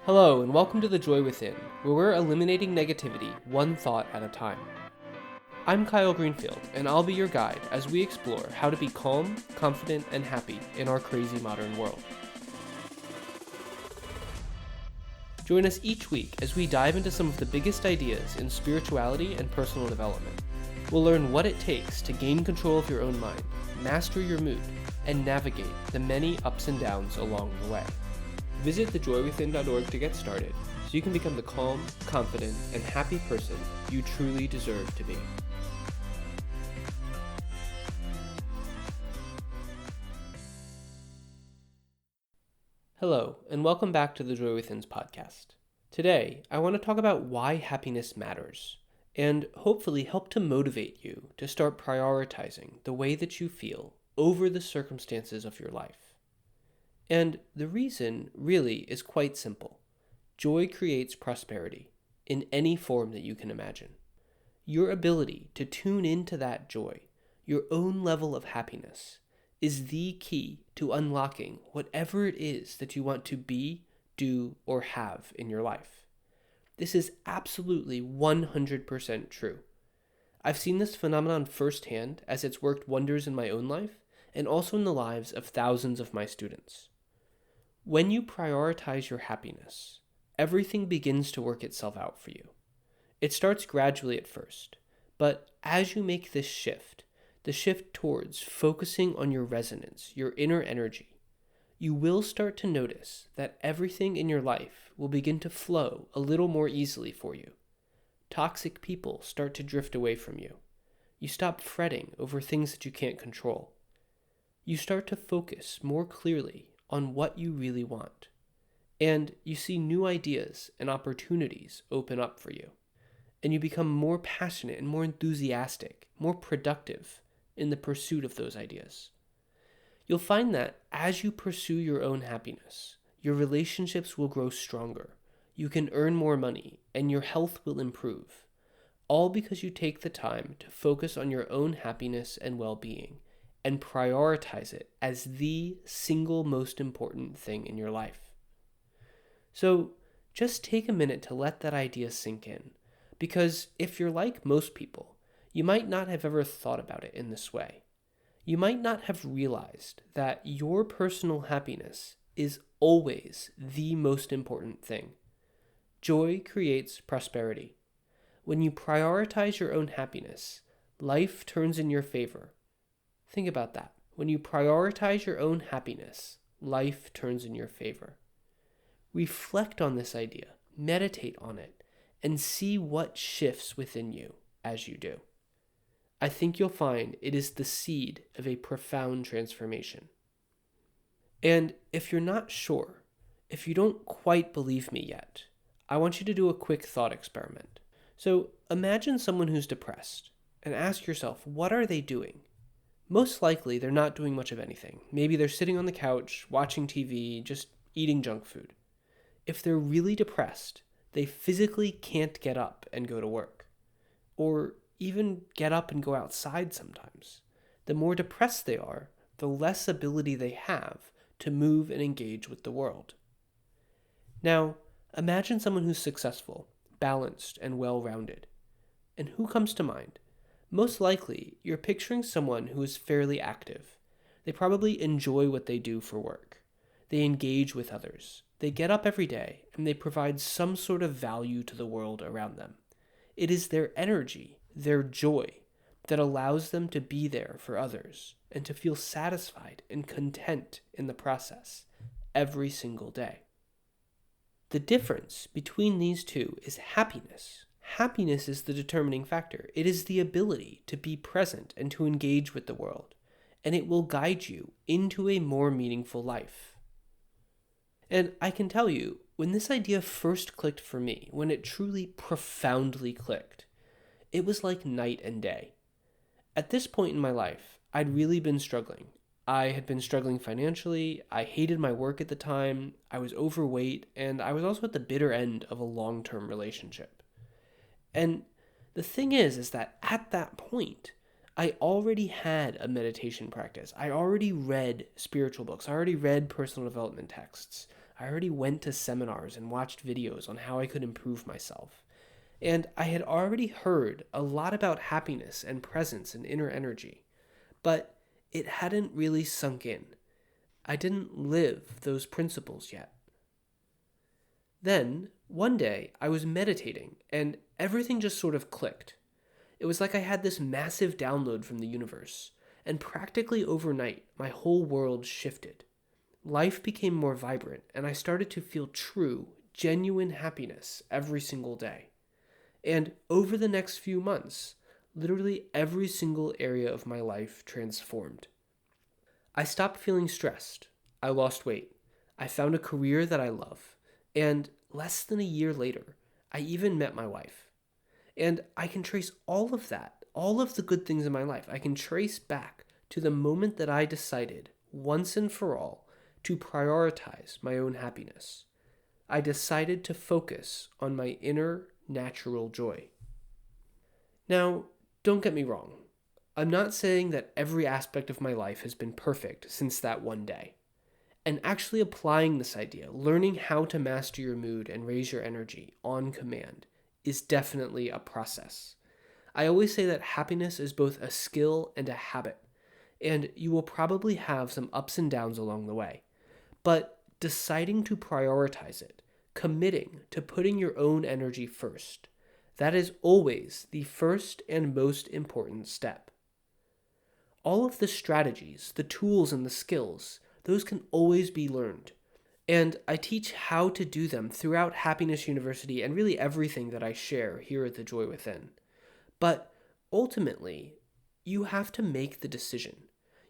Hello, and welcome to The Joy Within, where we're eliminating negativity one thought at a time. I'm Kyle Greenfield, and I'll be your guide as we explore how to be calm, confident, and happy in our crazy modern world. Join us each week as we dive into some of the biggest ideas in spirituality and personal development. We'll learn what it takes to gain control of your own mind, master your mood, and navigate the many ups and downs along the way. Visit thejoywithin.org to get started so you can become the calm, confident, and happy person you truly deserve to be. Hello, and welcome back to the Joy Within's podcast. Today, I want to talk about why happiness matters, and hopefully help to motivate you to start prioritizing the way that you feel over the circumstances of your life. And the reason really is quite simple. Joy creates prosperity in any form that you can imagine. Your ability to tune into that joy, your own level of happiness, is the key to unlocking whatever it is that you want to be, do, or have in your life. This is absolutely 100% true. I've seen this phenomenon firsthand as it's worked wonders in my own life and also in the lives of thousands of my students. When you prioritize your happiness, everything begins to work itself out for you. It starts gradually at first, but as you make this shift, the shift towards focusing on your resonance, your inner energy, you will start to notice that everything in your life will begin to flow a little more easily for you. Toxic people start to drift away from you. You stop fretting over things that you can't control. You start to focus more clearly on what you really want, and you see new ideas and opportunities open up for you, and you become more passionate and more enthusiastic, more productive in the pursuit of those ideas. You'll find that as you pursue your own happiness, your relationships will grow stronger, you can earn more money, and your health will improve, all because you take the time to focus on your own happiness and well-being and prioritize it as the single most important thing in your life. So just take a minute to let that idea sink in, because if you're like most people, you might not have ever thought about it in this way. You might not have realized that your personal happiness is always the most important thing. Joy creates prosperity. When you prioritize your own happiness, life turns in your favor. Think about that. When you prioritize your own happiness, life turns in your favor. Reflect on this idea, meditate on it, and see what shifts within you as you do. I think you'll find it is the seed of a profound transformation. And if you're not sure, if you don't quite believe me yet, I want you to do a quick thought experiment. So imagine someone who's depressed and ask yourself, what are they doing? Most likely, they're not doing much of anything. Maybe they're sitting on the couch, watching TV, just eating junk food. If they're really depressed, they physically can't get up and go to work, or even get up and go outside sometimes. The more depressed they are, the less ability they have to move and engage with the world. Now, imagine someone who's successful, balanced, and well-rounded. And who comes to mind? Most likely, you're picturing someone who is fairly active. They probably enjoy what they do for work. They engage with others. They get up every day, and they provide some sort of value to the world around them. It is their energy, their joy, that allows them to be there for others and to feel satisfied and content in the process every single day. The difference between these two is happiness. Happiness is the determining factor. It is the ability to be present and to engage with the world, and it will guide you into a more meaningful life. And I can tell you, when this idea first clicked for me, when it truly profoundly clicked, it was like night and day. At this point in my life, I'd really been struggling. I had been struggling financially, I hated my work at the time, I was overweight, and I was also at the bitter end of a long-term relationship. And the thing is that at that point, I already had a meditation practice. I already read spiritual books. I already read personal development texts. I already went to seminars and watched videos on how I could improve myself. And I had already heard a lot about happiness and presence and inner energy, but it hadn't really sunk in. I didn't live those principles yet. Then, one day, I was meditating and everything just sort of clicked. It was like I had this massive download from the universe, and practically overnight, my whole world shifted. Life became more vibrant, and I started to feel true, genuine happiness every single day. And over the next few months, literally every single area of my life transformed. I stopped feeling stressed. I lost weight. I found a career that I love. And less than a year later, I even met my wife. And I can trace all of that, all of the good things in my life, I can trace back to the moment that I decided, once and for all, to prioritize my own happiness. I decided to focus on my inner natural joy. Now, don't get me wrong. I'm not saying that every aspect of my life has been perfect since that one day. And actually applying this idea, learning how to master your mood and raise your energy on command, is definitely a process. I always say that happiness is both a skill and a habit, and you will probably have some ups and downs along the way. But deciding to prioritize it, committing to putting your own energy first, that is always the first and most important step. All of the strategies, the tools, and the skills, those can always be learned. And I teach how to do them throughout Happiness University and really everything that I share here at The Joy Within. But ultimately, you have to make the decision.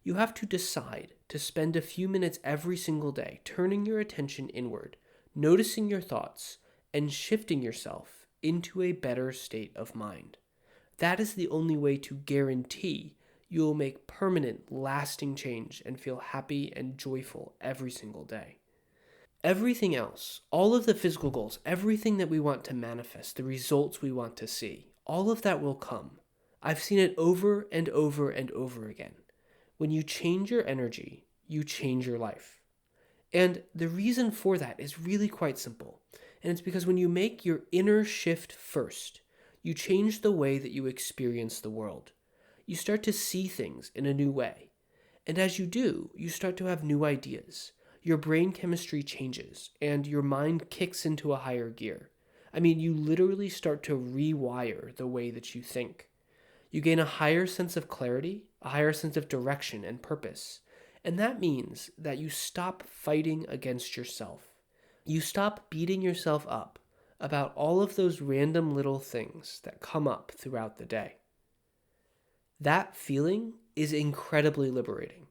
You have to decide to spend a few minutes every single day turning your attention inward, noticing your thoughts, and shifting yourself into a better state of mind. That is the only way to guarantee you will make permanent, lasting change and feel happy and joyful every single day. Everything else, all of the physical goals, everything that we want to manifest, the results we want to see, all of that will come. I've seen it over and over and over again. When you change your energy, you change your life. And the reason for that is really quite simple. And it's because when you make your inner shift first, you change the way that you experience the world. You start to see things in a new way. And as you do, you start to have new ideas. Your brain chemistry changes, and your mind kicks into a higher gear. I mean, you literally start to rewire the way that you think. You gain a higher sense of clarity, a higher sense of direction and purpose. And that means that you stop fighting against yourself. You stop beating yourself up about all of those random little things that come up throughout the day. That feeling is incredibly liberating.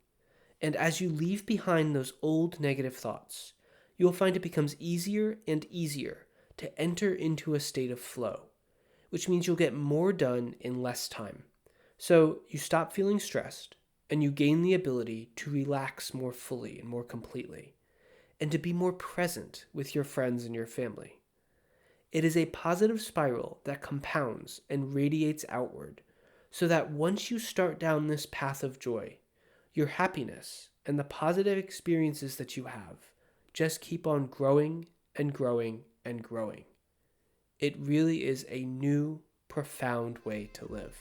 And as you leave behind those old negative thoughts, you'll find it becomes easier and easier to enter into a state of flow, which means you'll get more done in less time. So you stop feeling stressed, and you gain the ability to relax more fully and more completely, and to be more present with your friends and your family. It is a positive spiral that compounds and radiates outward, so that once you start down this path of joy, your happiness and the positive experiences that you have just keep on growing and growing and growing. It really is a new, profound way to live.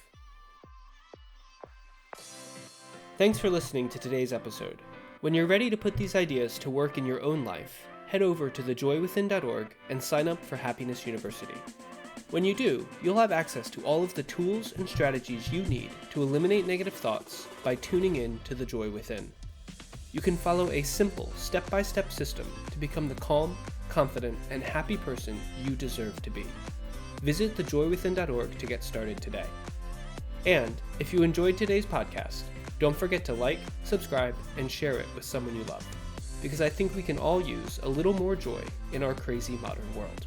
Thanks for listening to today's episode. When you're ready to put these ideas to work in your own life, head over to thejoywithin.org and sign up for Happiness University. When you do, you'll have access to all of the tools and strategies you need to eliminate negative thoughts by tuning in to The Joy Within. You can follow a simple, step-by-step system to become the calm, confident, and happy person you deserve to be. Visit thejoywithin.org to get started today. And if you enjoyed today's podcast, don't forget to like, subscribe, and share it with someone you love, because I think we can all use a little more joy in our crazy modern world.